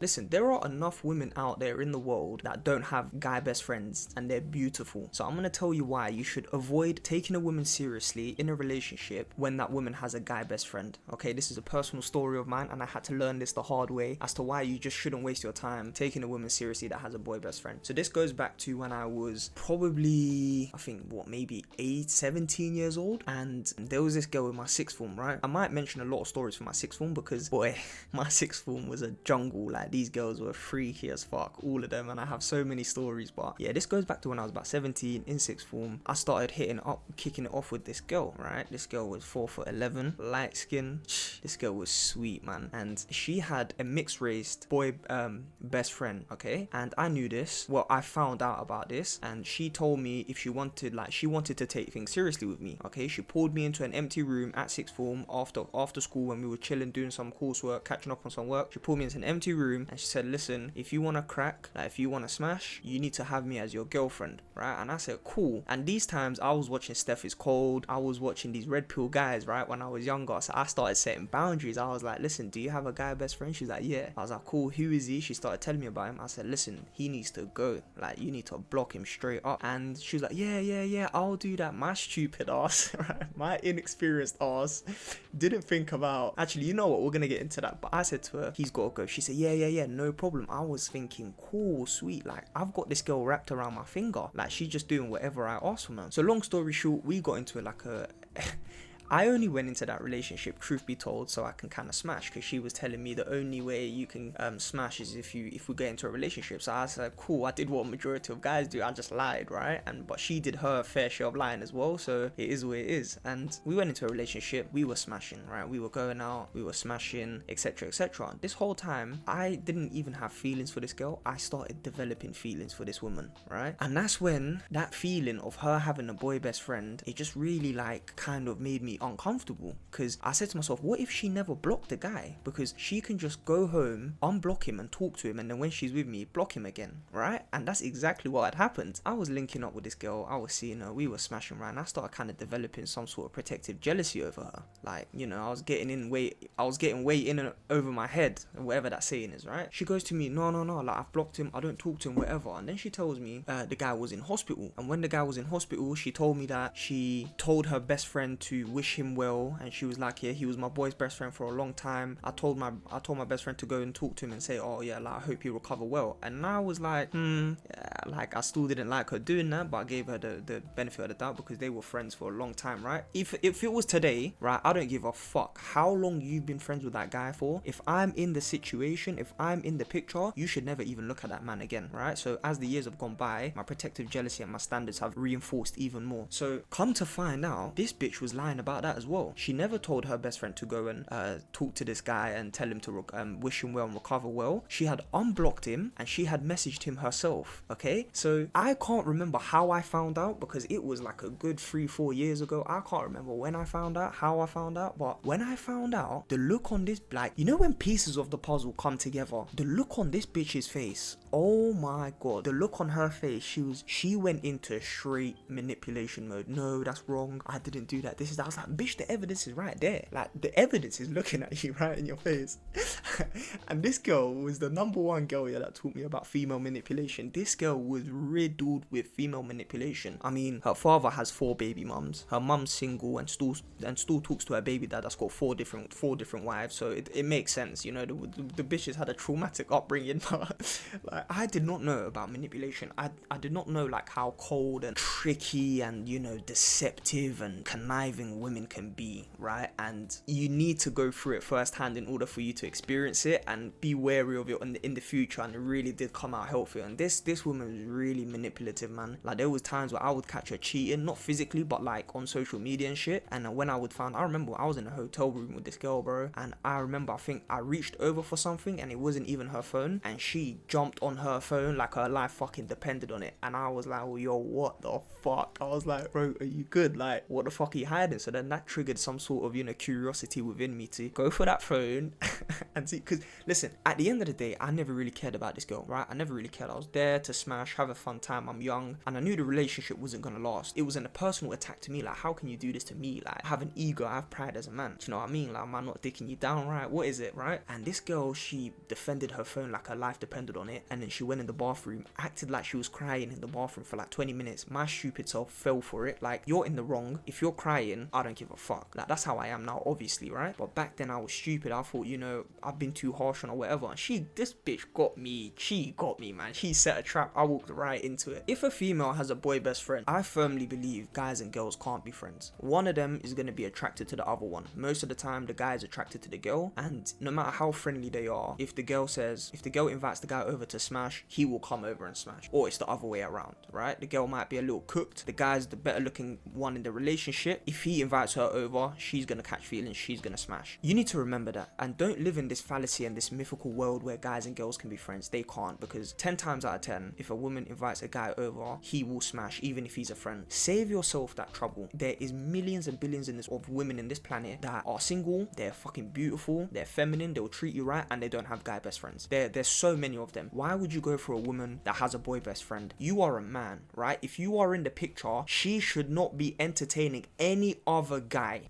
Listen, there are enough women out there in the world that don't have guy best friends and they're beautiful. So I'm gonna tell you why you should avoid taking a woman seriously in a relationship when that woman has a guy best friend. Okay, this is a personal story of mine and I had to learn this the hard way as to why you just shouldn't waste your time taking a woman seriously that has a boy best friend. So this goes back to when I was probably, I think, maybe 17 years old, and there was this girl in my sixth form, right? I might mention a lot of stories from my sixth form because, boy, my sixth form was a jungle. Like, these girls were freaky as fuck, all of them, and I have so many stories. But yeah, this goes back to when I was about 17 in sixth form. I started kicking it off with this girl, right? This girl was 4'11", light skin. This girl was sweet, man, and she had a mixed race boy best friend, okay? And I knew this. Well, I found out about this, and she told me if she wanted to take things seriously with me, okay? She pulled me into an empty room at sixth form after school when we were chilling, doing some coursework, catching up on some work. She pulled me into an empty room and she said, listen, if you want to crack, like if you want to smash, you need to have me as your girlfriend, right? And I said, cool. And these times I was watching Steph is Cold, I was watching these red pill guys, right, when I was younger. So I started setting boundaries. I was like, listen, do you have a guy best friend? She's like, yeah. I was like, cool, who is he? She started telling me about him. I said, listen, he needs to go, like you need to block him straight up. And she was like, yeah, I'll do that. My stupid ass, right, my inexperienced ass didn't think about, actually, you know what, we're gonna get into that, but I said to her, he's gotta go. She said, yeah, no problem. I was thinking, cool, sweet, like I've got this girl wrapped around my finger, like she's just doing whatever I ask from her. So long story short, we got into like a I only went into that relationship, truth be told, so I can kind of smash, because she was telling me the only way you can smash is if we get into a relationship. So I said, cool, I did what majority of guys do, I just lied, right? But she did her fair share of lying as well, so it is what it is. And we went into a relationship, we were smashing, right? We were going out, we were smashing, etc. This whole time, I didn't even have feelings for this girl. I started developing feelings for this woman, right? And that's when that feeling of her having a boy best friend, it just really like kind of made me uncomfortable, because I said to myself, what if she never blocked the guy? Because she can just go home, unblock him and talk to him, and then when she's with me, block him again, right? And that's exactly what had happened. I was linking up with this girl, I was seeing her, we were smashing around. I started kind of developing some sort of protective jealousy over her, like, you know, I was getting way in and over my head, whatever that saying is, right? She goes to me, no, like I've blocked him, I don't talk to him, whatever. And then she tells me the guy was in hospital, and when the guy was in hospital, she told me that she told her best friend to wish him well, and she was like, yeah, he was my boy's best friend for a long time. I told my best friend to go and talk to him and say, oh yeah, like I hope he recover well. And I was like, yeah, like I still didn't like her doing that, but I gave her the benefit of the doubt because they were friends for a long time, right? If it was today, right, I don't give a fuck how long you've been friends with that guy for. If I'm in the situation, if I'm in the picture, you should never even look at that man again, right? So as the years have gone by, my protective jealousy and my standards have reinforced even more. So come to find out, this bitch was lying about that as well. She never told her best friend to go and talk to this guy and tell him to wish him well and recover well. She had unblocked him and she had messaged him herself, okay? So I can't remember how I found out, because it was like a good 3-4 years ago. I can't remember when I found out, how I found out, but when I found out, the look on this, like, you know when pieces of the puzzle come together, the look on this bitch's face, oh my god, the look on her face, she went into straight manipulation mode. No, that's wrong, I didn't do that, this is that. I was like, bitch, the evidence is right there, like the evidence is looking at you right in your face. And this girl was the number one girl, yeah, that taught me about female manipulation. This girl was riddled with female manipulation. I mean, her father has 4 baby mums, her mum's single and still talks to her baby dad that's got 4 different wives, so it makes sense, you know. The bitch has had a traumatic upbringing. But like, I did not know about manipulation. I did not know like how cold and tricky and, you know, deceptive and conniving women can be, right? And you need to go through it firsthand in order for you to experience it and be wary of it in the future. And it really did come out healthy. And this woman was really manipulative, man. Like, there was times where I would catch her cheating, not physically, but like on social media and shit. And when I remember I was in a hotel room with this girl, bro, and I remember I think I reached over for something and it wasn't even her phone, and she jumped on her phone like her life fucking depended on it. And I was like, well, yo, what the fuck? I was like, bro, are you good? Like, what the fuck are you hiding? So then that triggered some sort of, curiosity within me to go for that phone and see. Because listen, at the end of the day, I never really cared about this girl, right? I never really cared. I was there to smash, have a fun time. I'm young, and I knew the relationship wasn't gonna last. It wasn't a personal attack to me. Like, how can you do this to me? Like, I have an ego, I have pride as a man. Do you know what I mean? Like, am I not dicking you down, right? What is it, right? And this girl, she defended her phone like her life depended on it, and then she went in the bathroom, acted like she was crying in the bathroom for like 20 minutes. My stupid self fell for it. Like, you're in the wrong. If you're crying, I don't give a fuck. Like, that's how I am now, obviously, right? But back then I was stupid. I thought, I've been too harsh on or whatever. And this bitch got me. She got me, man. She set a trap. I walked right into it. If a female has a boy best friend, I firmly believe guys and girls can't be friends. One of them is going to be attracted to the other one. Most of the time, the guy is attracted to the girl, and no matter how friendly they are, if the girl invites the guy over to smash, he will come over and smash. Or it's the other way around, right? The girl might be a little cooked. The guy's the better looking one in the relationship. If he invites her over, she's going to catch feelings. She's going to smash. You need to remember that, and don't live in this fallacy and this mythical world where guys and girls can be friends. They can't, because 10 times out of 10, if a woman invites a guy over, he will smash, even if he's a friend. Save yourself that trouble. There is millions and billions of women in this planet that are single. They're fucking beautiful. They're feminine. They'll treat you right, and they don't have guy best friends. There's so many of them. Why would you go for a woman that has a boy best friend? You are a man, right? If you are in the picture, she should not be entertaining any other guy.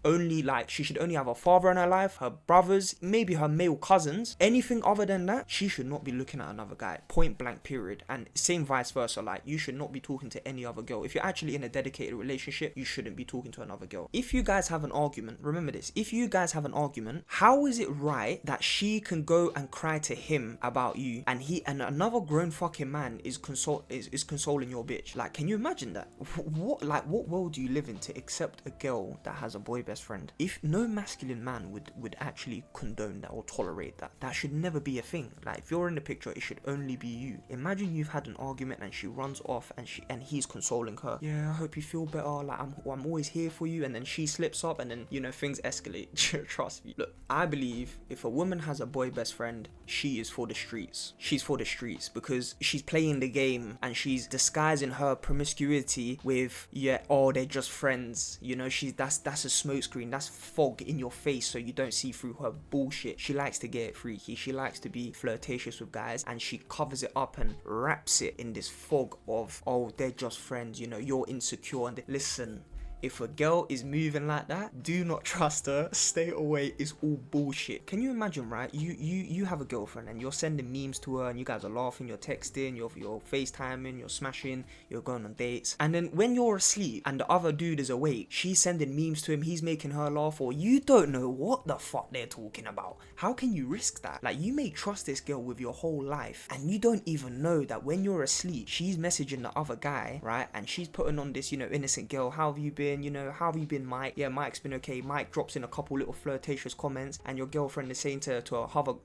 She should only have her father in her life, her brothers, maybe her male cousins. Anything other than that, she should not be looking at another guy. Point blank, period. And same vice versa. Like, you should not be talking to any other girl. If you're actually in a dedicated relationship, you shouldn't be talking to another girl. If you guys have an argument, remember this, if you guys have an argument, how is it right that she can go and cry to him about you, and another grown fucking man is consoling your bitch? Like, can you imagine that? What world do you live in to accept a girl that has a boy best friend? If no masculine man would actually condone that or tolerate that, that should never be a thing. Like, if you're in the picture, it should only be you. Imagine you've had an argument and she runs off and he's consoling her. Yeah, I hope you feel better. Like, I'm always here for you. And then she slips up, and then things escalate. Trust me. Look, I believe if a woman has a boy best friend, she is for the streets. She's for the streets because she's playing the game and she's disguising her promiscuity with, they're just friends. That's a smokescreen. That's fog in your face so you don't see through her bullshit. She likes to get freaky. She likes to be flirtatious with guys, and she covers it up and wraps it in this fog of, oh, they're just friends. You're insecure. And listen, if a girl is moving like that, do not trust her. Stay away. It's all bullshit. Can you imagine, right? You have a girlfriend and you're sending memes to her, and you guys are laughing, you're texting, you're FaceTiming, you're smashing, you're going on dates. And then when you're asleep and the other dude is awake, she's sending memes to him, he's making her laugh, or you don't know what the fuck they're talking about. How can you risk that? Like, you may trust this girl with your whole life, and you don't even know that when you're asleep, she's messaging the other guy, right? And she's putting on this, innocent girl, how have you been? How have you been, Mike? Yeah, Mike's been okay. Mike drops in a couple little flirtatious comments, and your girlfriend is saying to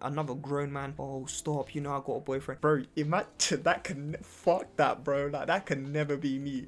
another grown man, oh, stop, I got a boyfriend. Bro, imagine that. Fuck that, bro. Like, that can never be me.